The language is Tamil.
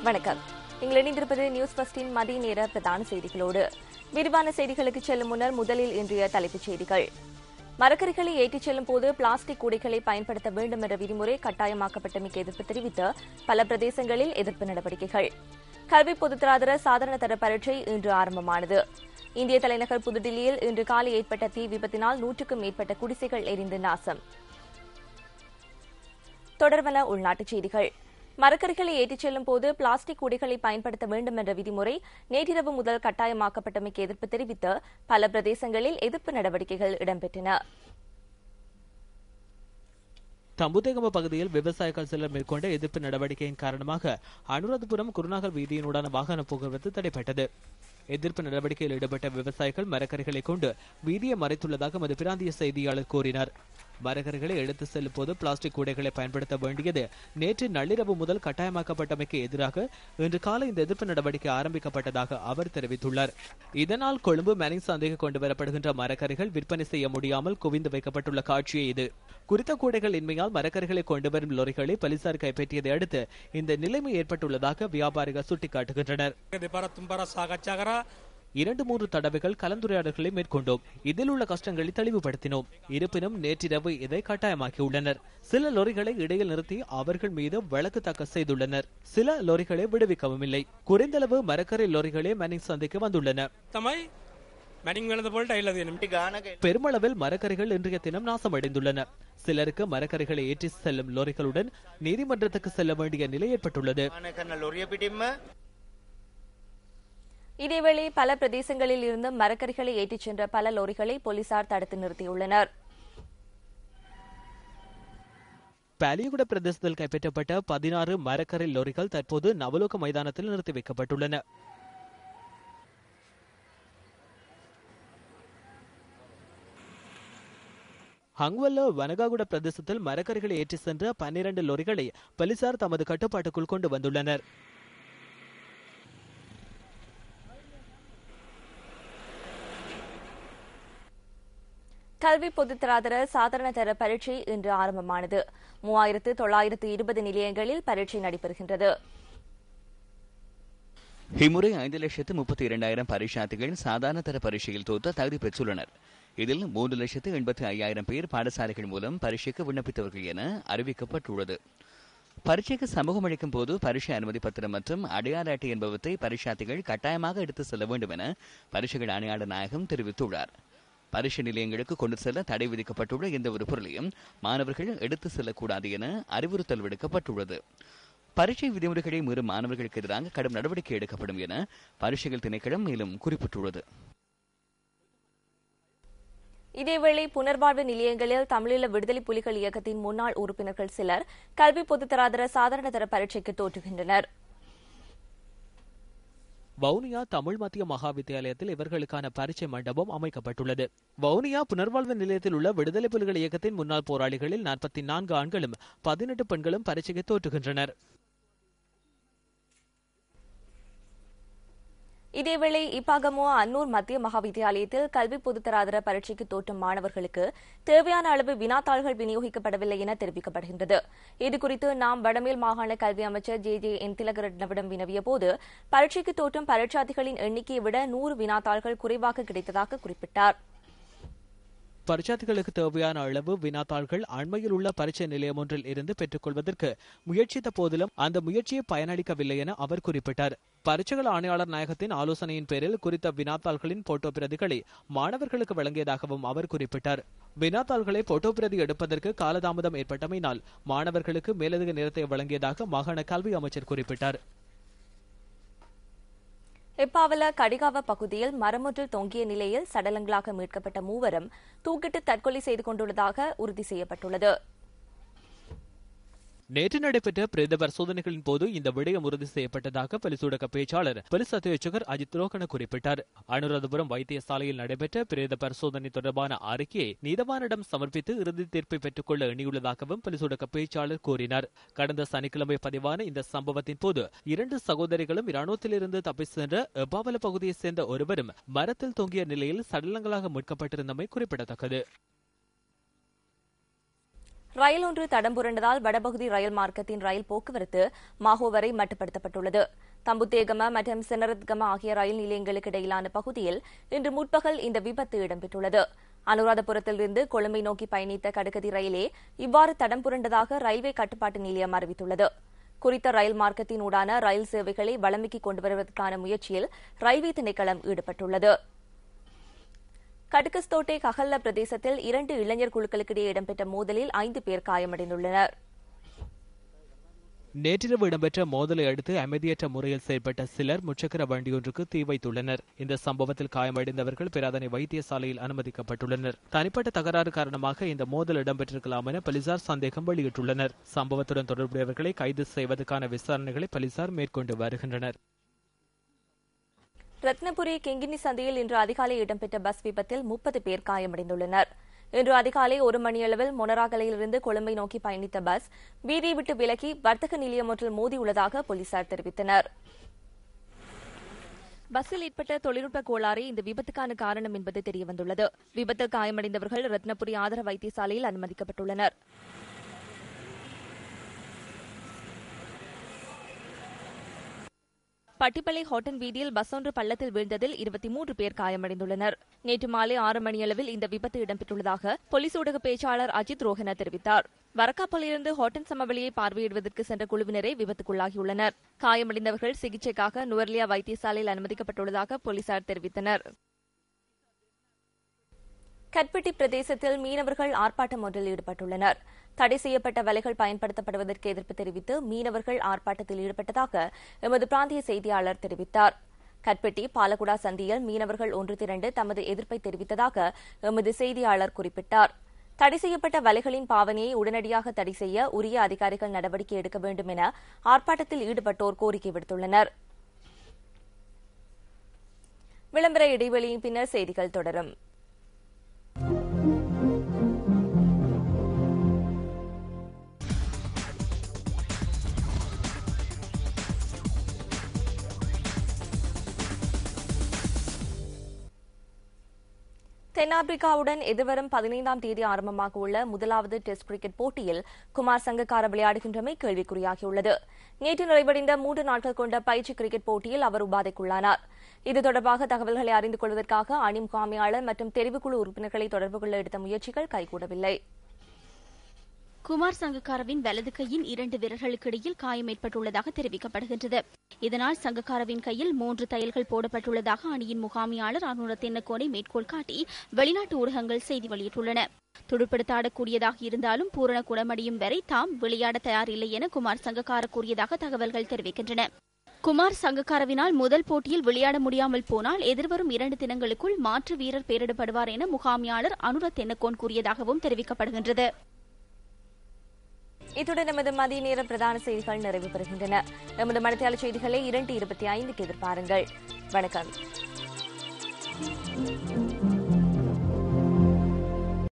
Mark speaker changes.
Speaker 1: வணக்கம். நீங்கள் இணைந்திருப்பது நியூஸ் ஃபர்ஸ்டின் மதிய நேர பிரதான செய்திகளோடு. விரிவான செய்திகளுக்கு செல்லும் முன்னர் முதலில் இன்றைய தலைப்புச் செய்திகள். மரக்கறிகளை ஏற்றிச் செல்லும் போது பிளாஸ்டிக் கூடைகளை பயன்படுத்த வேண்டும் என்ற விதிமுறை கட்டாயமாக்கப்பட்டமைக்கு எதிர்ப்பு தெரிவித்து பல பிரதேசங்களில் எதிர்ப்பு நடவடிக்கைகள். கல்வி பொதுத்தராதர சாதாரண தர பரீட்சை இன்று ஆரம்பமானது. இந்திய தலைநகர் புதுடில்லியில் இன்று காலை ஏற்பட்ட தீ விபத்தினால் 100க்கும் மேற்பட்ட குடிசைகள் எரிந்து நாசம். தொடர்வன உள்நாட்டுச் செய்திகள். மரக்கறிகளை ஏற்றிச் செல்லும் போது பிளாஸ்டிக் கூடைகளை பயன்படுத்த வேண்டும் என்ற விதிமுறை நேற்றிரவு முதல் கட்டாயமாக்கப்பட்டமைக்கு எதிர்ப்பு தெரிவித்து பல பிரதேசங்களில் எதிர்ப்பு நடவடிக்கைகள் இடம்பெற்றன.
Speaker 2: தம்புதேகம பகுதியில் விவசாயிகள் சிலர் மேற்கொண்ட எதிர்ப்பு நடவடிக்கையின் காரணமாக அனுராதபுரம் குருநாகல் வீதியினூடான வாகன போக்குவரத்து தடைப்பட்டது. எதிர்ப்பு நடவடிக்கையில் ஈடுபட்ட விவசாயிகள் மரக்கறிகளை கொண்டு வீதியை மறைத்துள்ளதாக எமது பிராந்திய செய்தியாளர் கூறினார். மரக்கறிகளை எடுத்து செல்லும் போது பிளாஸ்டிக் கூடைகளை பயன்படுத்த வேண்டியது நேற்று நள்ளிரவு முதல் கட்டாயமாக்கப்பட்டமைக்கு எதிராக இன்று காலை இந்த எதிர்ப்பு நடவடிக்கை ஆரம்பிக்கப்பட்டதாக அவர் தெரிவித்துள்ளார். இதனால் கொழும்பு மேனிங் சந்தைக்கு கொண்டு வரப்படுகின்ற மரக்கறிகள் விற்பனை செய்ய முடியாமல் குவிந்து வைக்கப்பட்டுள்ள காட்சியே இது. குறித்த கூடைகள் இன்மையால் மரக்கறிகளை கொண்டு வரும் லொரிகளை போலீசார் கைப்பற்றியதை அடுத்து இந்த நிலைமை ஏற்பட்டுள்ளதாக வியாபாரிகள் சுட்டிக்காட்டுகின்றனர். 2-3 தடவைகள் கலந்துரையாடல்களை மேற்கொண்டோம். இதில் உள்ள கஷ்டங்களை தெளிவுபடுத்தினோம். இருப்பினும் நேற்றிரவு இதை கட்டாயமாக்கியுள்ளனர். சில லொரிகளை இடையில் நிறுத்தி அவர்கள் மீது வழக்கு தாக்கல் செய்துள்ளனர். சில லொரிகளை விடுவிக்கவும் இல்லை. குறைந்தளவு மரக்கறி லொரிகளே மேனிங் சந்தைக்கு வந்துள்ளன. பெருமளவில் மரக்கறிகள் இன்றைய தினம் நாசமடைந்துள்ளன. சிலருக்கு மரக்கறிகளை ஏற்றி செல்லும் லொரிகளுடன் நீதிமன்றத்துக்கு செல்ல வேண்டிய நிலை ஏற்பட்டுள்ளது.
Speaker 1: இதேவேளை பல பிரதேசங்களில் இருந்து மரக்கறிகளை ஏற்றிச் சென்ற பல லோரிகளை போலீசார் தடுத்து நிறுத்தியுள்ளனர்.
Speaker 2: பாலியகுட பிரதேசத்தில் கைப்பற்றப்பட்ட 16 மரக்கறி லோரிகள் தற்போது நவலோக மைதானத்தில் நிறுத்தி வைக்கப்பட்டுள்ளன. ஹங்வல்ல வனகாகுட பிரதேசத்தில் மரக்கறிகளை ஏற்றி சென்ற 12 லோரிகளை போலீசார் தமது கட்டுப்பாட்டுக்குள் கொண்டு வந்துள்ளனர்.
Speaker 1: கல்வி பொதுத்தராதர சாதாரண தர பரீட்சை இன்று ஆரம்பமானது. 3920 நிலையங்களில் பரீட்சை நடைபெறுகின்றது.
Speaker 3: இம்முறை 5,32,000 பரீட்சார்த்திகள் சாதாரண தர பரீட்சையில் தோற்ற தகுதி பெற்றுள்ளனர். இதில் 3,85,000 பேர் பாடசாலைகள் மூலம் பரீட்சைக்கு விண்ணப்பித்தவர்கள் என அறிவிக்கப்பட்டுள்ளது. பரீட்சைக்கு சமூகம் அளிக்கும் போது பரீட்சை அனுமதி பத்திரம் மற்றும் அடையாள அட்டை என்பவற்றை பரீட்சார்த்திகள் கட்டாயமாக எடுத்து செல்ல வேண்டும் என பரீட்சைகள் ஆணையாளர் நாயகம் தெரிவித்துள்ளார். பரீட்சை நிலையங்களுக்கு கொண்டு செல்ல தடை விதிக்கப்பட்டுள்ள எந்த ஒரு பொருளையும் மாணவர்கள் எடுத்து செல்லக்கூடாது என அறிவுறுத்தல் விடுக்கப்பட்டுள்ளது. பரீட்சை விதிமுறைகளை மீறும் மாணவர்களுக்கு எதிராக கடும் நடவடிக்கை எடுக்கப்படும் என பரீட்சைகள் திணைக்களம் மேலும் குறிப்பிட்டுள்ளது.
Speaker 1: இதேவேளை புனர்வாழ்வு நிலையங்களில் தமிழீழ விடுதலை புலிகள் இயக்கத்தின் முன்னாள் உறுப்பினர்கள் சிலர் கல்வி பொதுத்தராதர சாதாரண தர பரீட்சைக்கு தோற்றுகின்றனர்.
Speaker 2: வவுனியா தமிழ் மத்திய மகா வித்தியாலயத்தில் இவர்களுக்கான பரீட்சை மண்டபம் அமைக்கப்பட்டுள்ளது. வவுனியா புனர்வாழ்வு நிலையத்தில் உள்ள விடுதலை புலிகள் இயக்கத்தின் முன்னாள் போராளிகளில் 44 ஆண்களும் 18 பெண்களும் பரீட்சைக்கு தோற்றுகின்றனர்.
Speaker 1: இதேவேளை இப்பாகமோ அன்னூர் மத்திய மகா வித்தியாலயத்தில் கல்வி பொதுத்தராதர பரீட்சைக்கு தோற்றும் மாணவர்களுக்கு தேவையான அளவு வினாத்தாள்கள் விநியோகிக்கப்படவில்லை என தெரிவிக்கப்படுகின்றது. இதுகுறித்து நாம் வடமேல் மாகாண கல்வி அமைச்சர் JJN திலகரட்னவிடம் வினவிய போது பரீட்சைக்கு தோற்றும் பரீட்சார்த்திகளின் எண்ணிக்கையை விட 100 வினாத்தாள்கள் குறைவாக கிடைத்ததாக குறிப்பிட்டார்.
Speaker 2: பரீட்சார்த்திகளுக்கு தேவையான அளவு வினாத்தாள்கள் அண்மையில் உள்ள பரீட்சை நிலையம் ஒன்றில் இருந்து பெற்றுக் கொள்வதற்கு முயற்சித்த போதிலும் அந்த முயற்சியை பயனளிக்கவில்லை என அவர் குறிப்பிட்டார். பரீட்சைகள் ஆணையாளர் நாயகத்தின் ஆலோசனையின் பேரில் குறித்த வினாத்தாள்களின் போட்டோ பிரதிகளை மாணவர்களுக்கு வழங்கியதாகவும் அவர் குறிப்பிட்டார். வினாத்தாள்களை போட்டோ பிரதி எடுப்பதற்கு காலதாமதம் ஏற்பட்டமையினால் மாணவர்களுக்கு மேலதிக நேரத்தை வழங்கியதாக மாகாண கல்வி அமைச்சர் குறிப்பிட்டார்.
Speaker 1: எப்பாவல கடிகாவ பகுதியில் மரமொன்றில் தொங்கிய நிலையில் சடலங்களாக மீட்கப்பட்ட மூவரும் தூக்கிட்டு தற்கொலை செய்து கொண்டுள்ளதாக உறுதி செய்யப்பட்டுள்ளது.
Speaker 2: நேற்று நடைபெற்ற பிரேத பரிசோதனைகளின் போது இந்த விடயம் உறுதி செய்யப்பட்டதாக போலீஸ் ஊடக பேச்சாளர் போலீஸ் அத்தியட்சகர் அஜித் ரோகன குறிப்பிட்டார். அனுராதபுரம் வைத்தியசாலையில் நடைபெற்ற பிரேத பரிசோதனை தொடர்பான அறிக்கையை நீதவானிடம் சமர்ப்பித்து இறுதி தீர்ப்பை பெற்றுக் கொள்ள எண்ணியுள்ளதாகவும் போலீஸ் ஊடக பேச்சாளர் கூறினார். கடந்த சனிக்கிழமை பதிவான இந்த சம்பவத்தின் போது 2 சகோதரிகளும் இராணுவத்திலிருந்து தப்பி சென்ற எப்பாவல பகுதியைச் சேர்ந்த ஒருவரும் மரத்தில் தொங்கிய நிலையில் சடலங்களாக மீட்கப்பட்டிருந்தமை குறிப்பிடத்தக்கது.
Speaker 1: ரயில் ஒன்று தடம் புரண்டதால் வடபகுதி ரயில் மார்க்கத்தின் ரயில் போக்குவரத்து மாஹோ வரை மட்டுப்படுத்தப்பட்டுள்ளது. தம்புத்தேகம மற்றும் செனரத்கம ஆகிய ரயில் நிலையங்களுக்கு இடையிலான பகுதியில் இன்று முற்பகல் இந்த விபத்து இடம்பெற்றுள்ளது. அனுராதபுரத்திலிருந்து கொழும்பை நோக்கி பயணித்த கடுகதி ரயிலே இவ்வாறு தடம் புரண்டதாக ரயில்வே கட்டுப்பாட்டு நிலையம் அறிவித்துள்ளது. குறித்த ரயில் மார்க்கத்தின் ஊடான ரயில் சேவைகளை வழமைக்கு கொண்டுவருவதற்கான முயற்சியில் ரயில்வே திணைக்களம் ஈடுபட்டுள்ளது. கடுகஸ்தோட்டை கஹல்ல பிரதேசத்தில் 2 இளைஞர் குழுக்களுக்கிடையே இடம்பெற்ற மோதலில் 5 பேர் காயமடைந்துள்ளனர்.
Speaker 2: நேற்றிரவு இடம்பெற்ற மோதலை அடுத்து அமைதியற்ற முறையில் செயல்பட்ட சிலர் முச்சக்கர வண்டியொன்றுக்கு தீ வைத்துள்ளனர். இந்த சம்பவத்தில் காயமடைந்தவர்கள் பிரதான வைத்தியசாலையில் அனுமதிக்கப்பட்டுள்ளனர். தனிப்பட்ட தகராறு காரணமாக இந்த மோதல் இடம்பெற்றிருக்கலாம் என போலீசார் சந்தேகம் வெளியிட்டுள்ளனர். சம்பவத்துடன் தொடர்புடையவர்களை கைது செய்வதற்கான விசாரணைகளை போலீசார் மேற்கொண்டு வருகின்றனர்.
Speaker 1: ரத்னபுரி கிங்கினி சந்தையில் இன்று அதிகாலை இடம்பெற்ற பஸ் விபத்தில் 30 பேர் காயமடைந்துள்ளனர். இன்று அதிகாலை 1 மணியளவில் மொனராகலையிலிருந்து கொழும்பை நோக்கி பயணித்த பஸ் வீதியை விட்டு விலகி வர்த்தக நிலையம் ஒன்றில் மோதியுள்ளதாக போலீசார் தெரிவித்தனர். பஸ்ஸில் ஏற்பட்ட தொழில்நுட்ப கோளாறே இந்த விபத்துக்கான காரணம் என்பது தெரியவந்துள்ளது. விபத்தில் காயமடைந்தவர்கள் ரத்னபுரி ஆதார வைத்தியசாலையில் அனுமதிக்கப்பட்டுள்ளனர். பட்டிப்பளை ஹோட்டன் வீதியில் பஸ் ஒன்று பள்ளத்தில் வீழ்ந்ததில் 23 பேர் காயமடைந்துள்ளனர். நேற்று மாலை 6 மணியளவில் இந்த விபத்து இடம்பெற்றுள்ளதாக போலீஸ் ஊடக பேச்சாளர் அஜித் ரோஹன தெரிவித்தார். வரக்காப்பலிலிருந்து ஹோட்டன் சமவெளியை பார்வையிடுவதற்கு சென்ற குழுவினரே விபத்துக்குள்ளாகியுள்ளனர். காயமடைந்தவர்கள் சிகிச்சைக்காக நுவர்லியா வைத்தியசாலையில் அனுமதிக்கப்பட்டுள்ளதாக போலீசார் தெரிவித்தனர். கட்பெட்டி பிரதேசத்தில் மீனவர்கள் ஆர்ப்பாட்டம் ஒன்றில் ஈடுபட்டுள்ளனர். தடை செய்யப்பட்ட வலைகள் பயன்படுத்தப்படுவதற்கு எதிர்ப்பு தெரிவித்து மீனவர்கள் ஆர்ப்பாட்டத்தில் ஈடுபட்டதாக எமது பிராந்திய செய்தியாளர் தெரிவித்தார். கட்பெட்டி பாலகுடா சந்தியில் மீனவர்கள் ஒன்று திரண்டு தமது எதிர்ப்பை தெரிவித்ததாக எமது செய்தியாளர் குறிப்பிட்டார். தடை செய்யப்பட்ட வலைகளின் பாவனையை உடனடியாக தடை செய்ய உரிய அதிகாரிகள் நடவடிக்கை எடுக்க வேண்டும் என ஆர்ப்பாட்டத்தில் ஈடுபட்டோர் கோரிக்கை விடுத்துள்ளனர். விளம்பர இடைவெளியின் பின்னர் செய்திகள் தொடரும். தென்னாப்பிரிக்காவுடன் எதிர்வரும் 15ஆம் தேதி ஆரம்பமாக உள்ள முதலாவது டெஸ்ட் கிரிக்கெட் போட்டியில் குமார் சங்கக்கார விளையாடுகின்றமை கேள்விக்குறியாகியுள்ளது. நேற்று நிறைவடைந்த 3 நாட்கள் கொண்ட பயிற்சி கிரிக்கெட் போட்டியில் அவர் உபாதைக்குள்ளானார். இது தொடர்பாக தகவல்களை அறிந்து கொள்வதற்காக அணி முகாமையாளர் மற்றும் தெரிவுக்குழு உறுப்பினர்களை தொடர்பு கொள்ள எடுத்த முயற்சிகள் கைகூடவில்லை.
Speaker 4: குமார் சங்கக்காரவின் வலது கையின் 2 விரல்களுக்கு இடையில் காயம் ஏற்பட்டுள்ளதாக தெரிவிக்கப்படுகின்றது. இதனால் சங்கக்காரவின் கையில் 3 தையல்கள் போடப்பட்டுள்ளதாக அணியின் முகாமியாளர் அனுர தென்னக்கோனை மேற்கோள் காட்டி வெளிநாட்டு ஊடகங்கள் செய்தி வெளியிட்டுள்ளன. துடுப்படுத்தாடக்கூடியதாக இருந்தாலும் பூரண குணமடையும் வரை தாம் விளையாட தயாரில்லை என குமார் சங்கக்கார கூறியதாக தகவல்கள் தெரிவிக்கின்றன. குமார் சங்கக்காரவினால் முதல் போட்டியில் விளையாட முடியாமல் போனால் எதிர்வரும் 2 தினங்களுக்குள் மாற்று வீரர் பெயரிடப்படுவார் என முகாமியாளர் அனுர தென்னக்கோன் கூறியதாகவும் தெரிவிக்கப்படுகின்றது.
Speaker 1: இத்துடன் நமது மதிய நேர பிரதான செய்திகள் நிறைவு பெறுகின்றன. நமது மணித்தியால செய்திகளை 2:25 எதிர்பாருங்கள். வணக்கம்.